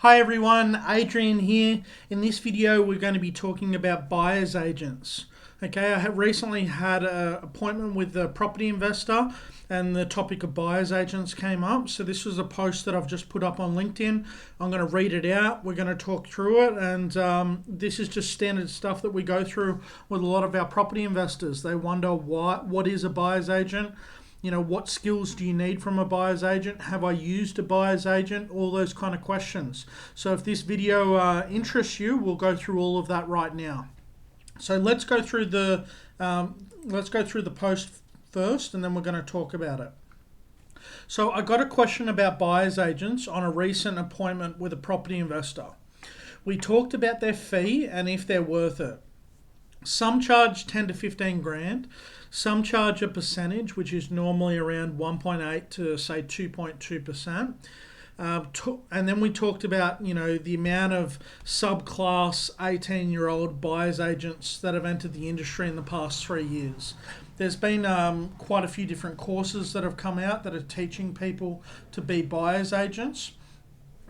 Hi everyone, Adrian here. In this video, we're going to be talking about buyer's agents. Okay, I have recently had an appointment with a property investor and the topic of buyer's agents came up. So this was a post that I've just put up on LinkedIn. I'm going to read it out. We're going to talk through it. And this is just standard stuff that we go through with a lot of our property investors. They wonder what is a buyer's agent? What skills do you need from a buyer's agent? Have I used a buyer's agent? All those kind of questions. So if this video interests you, we'll go through all of that right now. So let's go through the post first, and then we're going to talk about it. So I got a question about buyer's agents on a recent appointment with a property investor. We talked about their fee and if they're worth it. Some charge 10 to 15 grand. Some charge a percentage, which is normally around 1.8 to say 2.2%. And then we talked about, the amount of subclass 18-year-old buyer's agents that have entered the industry in the past 3 years. There's been quite a few different courses that have come out that are teaching people to be buyer's agents.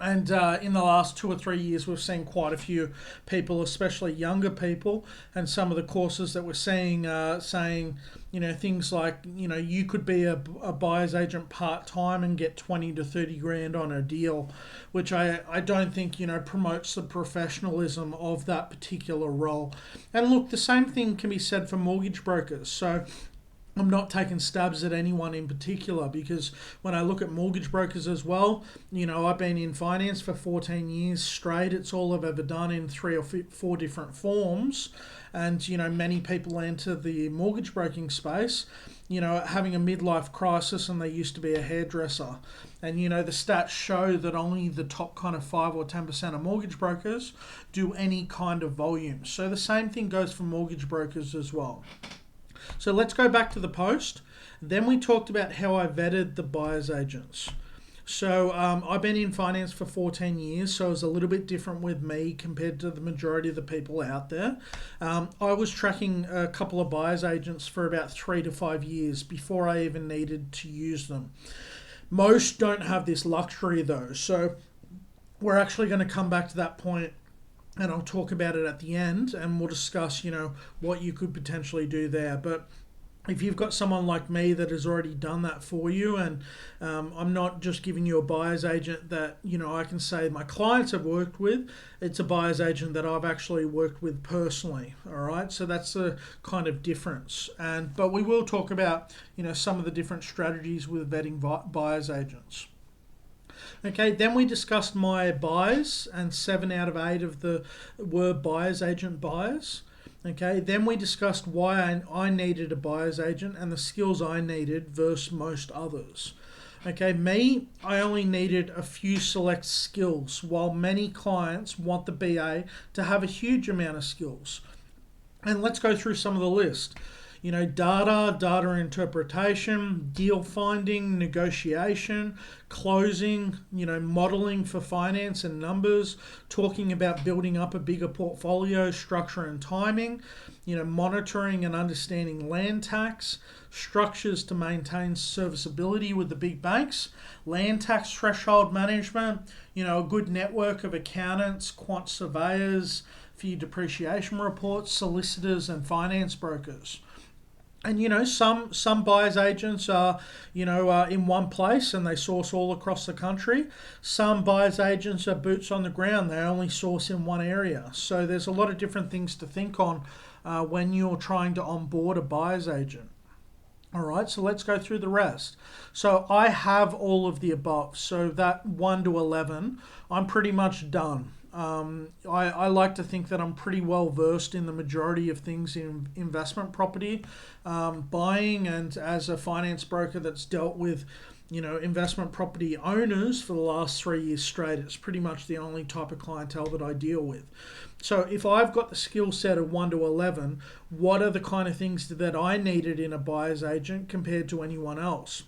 And in the last 2 or 3 years, we've seen quite a few people, especially younger people, and some of the courses that we're seeing saying, things like, you could be a buyer's agent part-time and get 20 to 30 grand on a deal, which I don't think, promotes the professionalism of that particular role. And look, the same thing can be said for mortgage brokers. So I'm not taking stabs at anyone in particular, because when I look at mortgage brokers as well, I've been in finance for 14 years straight. It's all I've ever done in 3 or 4 different forms. And, many people enter the mortgage broking space, having a midlife crisis, and they used to be a hairdresser. And, the stats show that only the top kind of 5 or 10% of mortgage brokers do any kind of volume. So the same thing goes for mortgage brokers as well. So let's go back to the post. Then we talked about how I vetted the buyer's agents. So I've been in finance for 14 years, so it's a little bit different with me compared to the majority of the people out there. I was tracking a couple of buyer's agents for about 3 to 5 years before I even needed to use them. Most don't have this luxury though, so we're actually going to come back to that point, and I'll talk about it at the end, and we'll discuss, what you could potentially do there. But if you've got someone like me that has already done that for you, and I'm not just giving you a buyer's agent that, I can say my clients have worked with, it's a buyer's agent that I've actually worked with personally, all right? So that's the kind of difference. But we will talk about, some of the different strategies with vetting buyer's agents. Okay, then we discussed my buys, and 7 out of 8 of the were buyer's agent buyers. Okay, then we discussed why I needed a buyer's agent and the skills I needed versus most others. Okay, I only needed a few select skills, while many clients want the BA to have a huge amount of skills. And let's go through some of the list. Data interpretation, deal finding, negotiation, closing, modeling for finance and numbers, talking about building up a bigger portfolio, structure and timing, monitoring and understanding land tax, structures to maintain serviceability with the big banks, land tax threshold management, a good network of accountants, quant surveyors, fee depreciation reports, solicitors and finance brokers. And some buyer's agents are in one place and they source all across the country. Some buyer's agents are boots on the ground, they only source in one area. So there's a lot of different things to think on when you're trying to onboard a buyer's agent. All right, so let's go through the rest. So I have all of the above. So that 1 to 11, I'm pretty much done. I like to think that I'm pretty well versed in the majority of things in investment property buying, and as a finance broker that's dealt with investment property owners for the last 3 years straight, it's pretty much the only type of clientele that I deal with. So if I've got the skill set of 1 to 11, what are the kind of things that I needed in a buyer's agent compared to anyone else?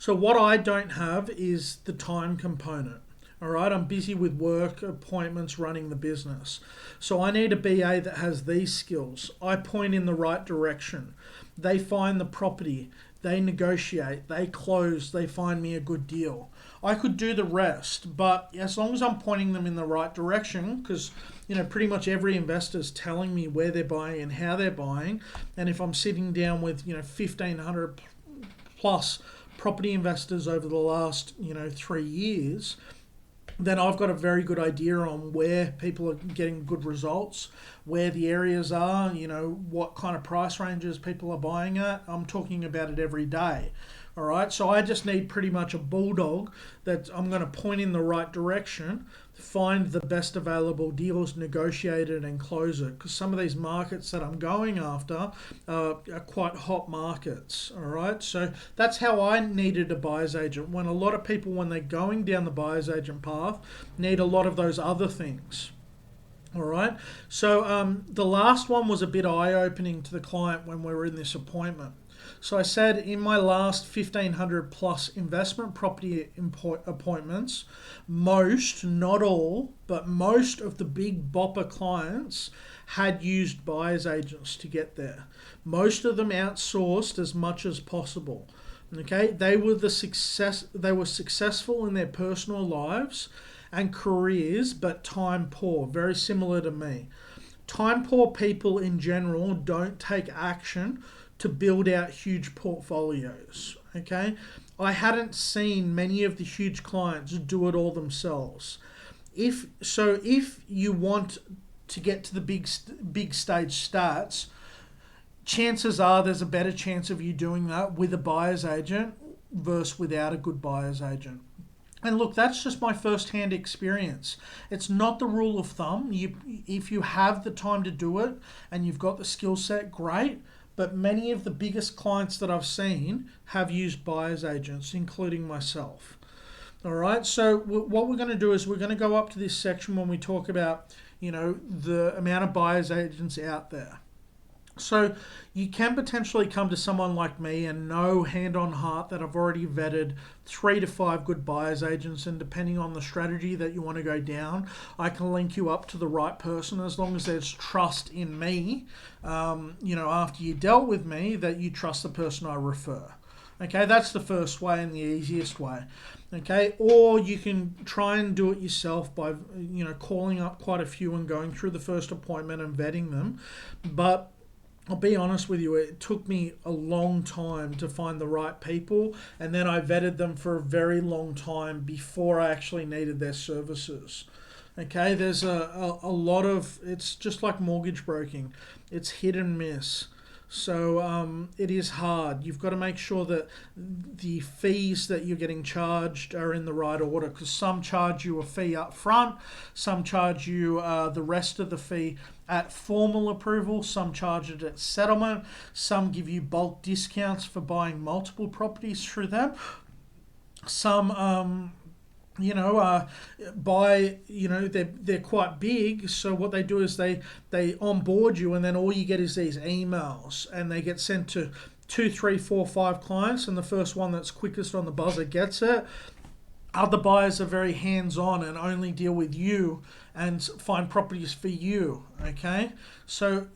So what I don't have is the time component. All right, I'm busy with work, appointments, running the business. So I need a BA that has these skills. I point in the right direction. They find the property. they negotiate, they close, they find me a good deal. I could do the rest, but as long as I'm pointing them in the right direction, because pretty much every investor is telling me where they're buying and how they're buying, and if I'm sitting down with 1,500 plus property investors over the last 3 years, then I've got a very good idea on where people are getting good results, where the areas are, what kind of price ranges people are buying at. I'm talking about it every day. All right, so I just need pretty much a bulldog that I'm going to point in the right direction, find the best available deals, negotiate it, and close it. Because some of these markets that I'm going after are quite hot markets. All right, so that's how I needed a buyer's agent. When a lot of people, when they're going down the buyer's agent path, need a lot of those other things. All right, so the last one was a bit eye-opening to the client when we were in this appointment. So I said in my last 1,500 plus investment property appointments, most, not all, but most of the big bopper clients had used buyer's agents to get there. Most of them outsourced as much as possible. Okay, they were successful in their personal lives and careers, but time poor, very similar to me. Time poor people in general don't take action to build out huge portfolios. Okay, I hadn't seen many of the huge clients do it all themselves. If you want to get to the big stage stats, chances are there's a better chance of you doing that with a buyer's agent versus without a good buyer's agent. And look, that's just my first-hand experience. It's not the rule of thumb. If you have the time to do it and you've got the skill set, great. But many of the biggest clients that I've seen have used buyer's agents, including myself. All right, so what we're going to do is we're going to go up to this section when we talk about, the amount of buyer's agents out there. So you can potentially come to someone like me and know hand on heart that I've already vetted 3 to 5 good buyer's agents, and depending on the strategy that you want to go down, I can link you up to the right person as long as there's trust in me, after you dealt with me, that you trust the person I refer. Okay, that's the first way and the easiest way. Okay, or you can try and do it yourself by, calling up quite a few and going through the first appointment and vetting them. But I'll be honest with you, it took me a long time to find the right people, and then I vetted them for a very long time before I actually needed their services. Okay, there's a lot of, it's just like mortgage broking. It's hit and miss. So it is hard. You've got to make sure that the fees that you're getting charged are in the right order, because some charge you a fee up front, some charge you the rest of the fee at formal approval, some charge it at settlement, some give you bulk discounts for buying multiple properties through them. Some they're quite big, so what they do is they onboard you, and then all you get is these emails, and they get sent to 2, 3, 4, 5 clients, and the first one that's quickest on the buzzer gets it. Other buyers are very hands-on and only deal with you and find properties for you. Okay, so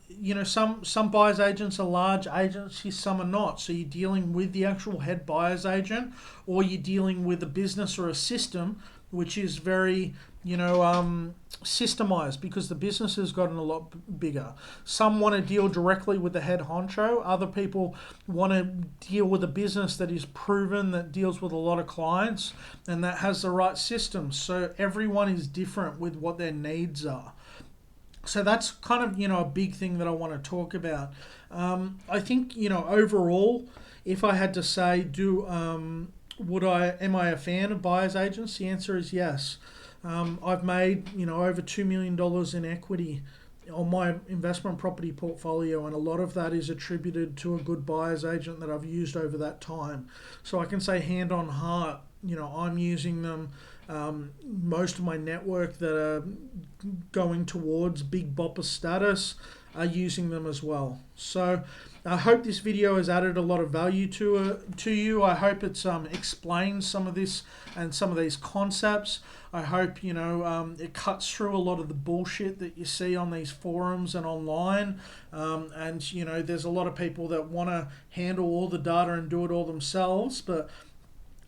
some buyers agents are large agencies, some are not. So you're dealing with the actual head buyer's agent, or you're dealing with a business or a system which is very systemized, because the business has gotten a lot bigger. Some want to deal directly with the head honcho. Other people want to deal with a business that is proven, that deals with a lot of clients, and that has the right systems. So everyone is different with what their needs are. So that's kind of a big thing that I want to talk about. I think overall, if I had to say, am I a fan of buyer's agents? The answer is yes. I've made over $2 million in equity on my investment property portfolio, and a lot of that is attributed to a good buyer's agent that I've used over that time. So I can say hand on heart, I'm using them. Most of my network that are going towards big bopper status are using them as well. So I hope this video has added a lot of value to you. I hope it's explained some of this and some of these concepts. I hope it cuts through a lot of the bullshit that you see on these forums and online. And there's a lot of people that want to handle all the data and do it all themselves, but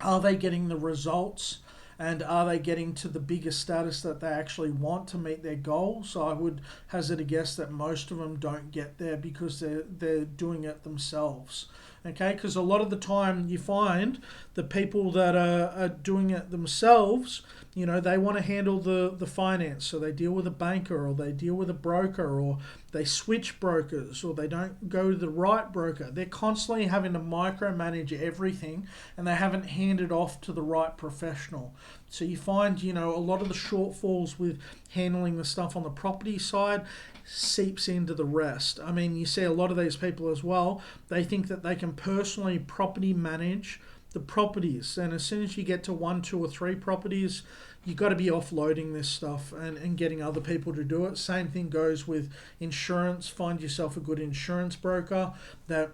are they getting the results? And are they getting to the bigger status that they actually want to meet their goals? So I would hazard a guess that most of them don't get there because they're doing it themselves. Okay, because a lot of the time you find the people that are doing it themselves, they want to handle the finance. So they deal with a banker, or they deal with a broker, or they switch brokers, or they don't go to the right broker. They're constantly having to micromanage everything, and they haven't handed off to the right professional. So you find, a lot of the shortfalls with handling the stuff on the property side seeps into the rest. I mean, you see a lot of these people as well, they think that they can personally property manage the properties, and as soon as you get to 1, 2, or 3 properties, you got to be offloading this stuff and getting other people to do it. Same thing goes with insurance. Find yourself a good insurance broker that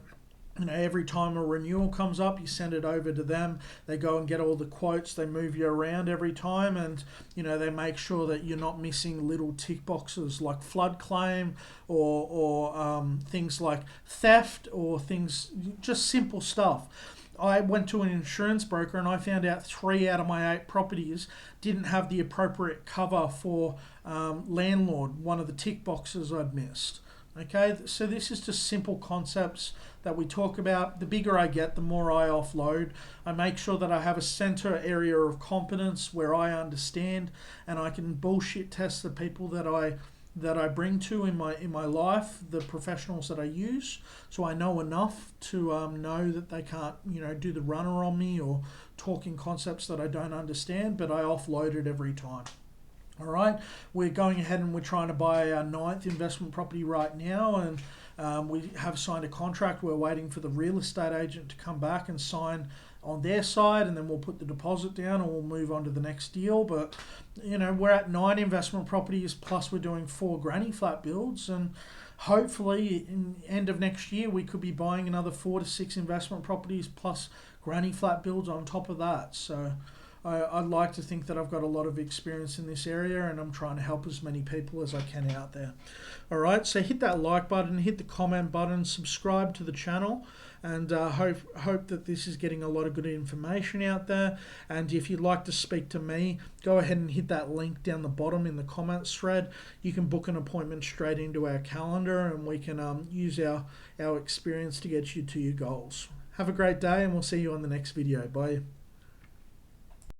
every time a renewal comes up, you send it over to them. They go and get all the quotes. They move you around every time, and they make sure that you're not missing little tick boxes like flood claim or things like theft, or things, just simple stuff. I went to an insurance broker and I found out 3 out of my 8 properties didn't have the appropriate cover for landlord, one of the tick boxes I'd missed. Okay, so this is just simple concepts that we talk about. The bigger I get, the more I offload. I make sure that I have a center area of competence where I understand, and I can bullshit test the people that I bring to in my life, the professionals that I use, so I know enough to know that they can't do the runner on me or talk in concepts that I don't understand, but I offload it every time. All right, we're going ahead and we're trying to buy our 9th investment property right now, and we have signed a contract. We're waiting for the real estate agent to come back and sign on their side, and then we'll put the deposit down and we'll move on to the next deal. But we're at 9 investment properties, plus we're doing 4 granny flat builds, and hopefully in end of next year we could be buying another 4 to 6 investment properties plus granny flat builds on top of that. So I'd like to think that I've got a lot of experience in this area, and I'm trying to help as many people as I can out there. All right, so hit that like button, hit the comment button, subscribe to the channel, and hope that this is getting a lot of good information out there. And if you'd like to speak to me, go ahead and hit that link down the bottom in the comments thread. You can book an appointment straight into our calendar, and we can use our experience to get you to your goals. Have a great day, and we'll see you on the next video. Bye.